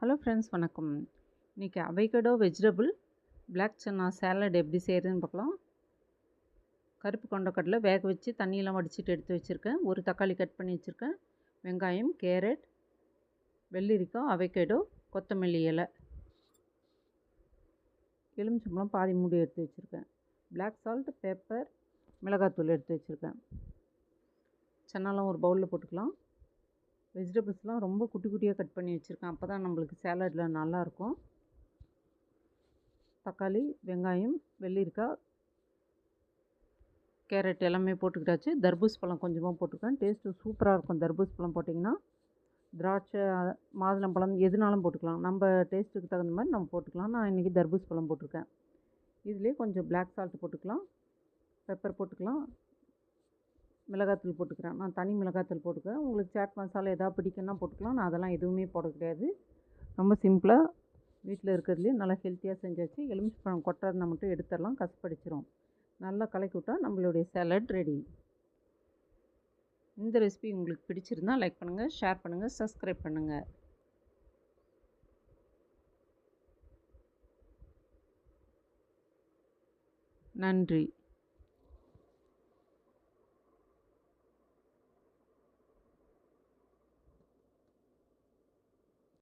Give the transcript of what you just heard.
Hello friends, வணக்கம். இன்றைக்கி avocado vegetable black chana salad எப்படி செய்கிறதுன்னு பார்க்கலாம். கருப்பு கொண்டக்கடலை வேக வச்சு தண்ணியெல்லாம் வடிச்சிட்டு எடுத்து வச்சுருக்கேன். ஒரு தக்காளி கட் பண்ணி வச்சுருக்கேன். வெங்காயம், கேரட், வெள்ளரிக்காய், அவகேடோ, கொத்தமல்லி இலை, எலுமிச்சம்பழம் பாதி மூடி எடுத்து வச்சுருக்கேன். பிளாக் சால்ட், பெப்பர், மிளகாத்தூள் எடுத்து வச்சுருக்கேன். சன்னாலாம் ஒரு பவுலில் போட்டுக்கலாம். வெஜிடபிள்ஸ்லாம் ரொம்ப குட்டி குட்டியாக கட் பண்ணி வச்சுருக்கேன். அப்போ தான் நம்மளுக்கு சேலடில் நல்லாயிருக்கும். தக்காளி, வெங்காயம், வெள்ளரிக்காய், கேரட் எல்லாமே போட்டுக்கிட்டாச்சு. தர்பூஸ் பழம் கொஞ்சமாக போட்டிருக்கேன். டேஸ்ட்டு சூப்பராக இருக்கும். தர்பூஸ் பழம் போட்டிங்கன்னா திராட்சை, மாதுளம்பழம் எதுனாலும் போட்டுக்கலாம். நம்ம டேஸ்ட்டுக்கு தகுந்த மாதிரி நம்ம போட்டுக்கலாம். நான் இன்றைக்கி தர்பூஸ் பழம் போட்டிருக்கேன். இதுலேயே கொஞ்சம் பிளாக் சால்ட் போட்டுக்கலாம், பெப்பர் போட்டுக்கலாம், மிளகாத்தூள் போட்டுக்கிறேன். நான் தனி மிளகாத்தூள் போட்டுக்கிறேன். உங்களுக்கு சாட் மசாலா எதாவது பிடிக்குன்னா போட்டுக்கலாம். நான் அதெல்லாம் எதுவுமே போட கிடையாது. ரொம்ப சிம்பிளாக வீட்டில் இருக்கிறதுலேயே நல்லா ஹெல்த்தியாக செஞ்சாச்சு. எலுமிச்சம்பழம் கொட்டாதுன்னா மட்டும் எடுத்துடலாம், கசப்படிச்சிரும். நல்லா கலக்கி விட்டால் நம்மளுடைய சாலட் ரெடி. இந்த ரெசிபி உங்களுக்கு பிடிச்சிருந்தால் லைக் பண்ணுங்கள், ஷேர் பண்ணுங்கள், சப்ஸ்கிரைப் பண்ணுங்கள். நன்றி.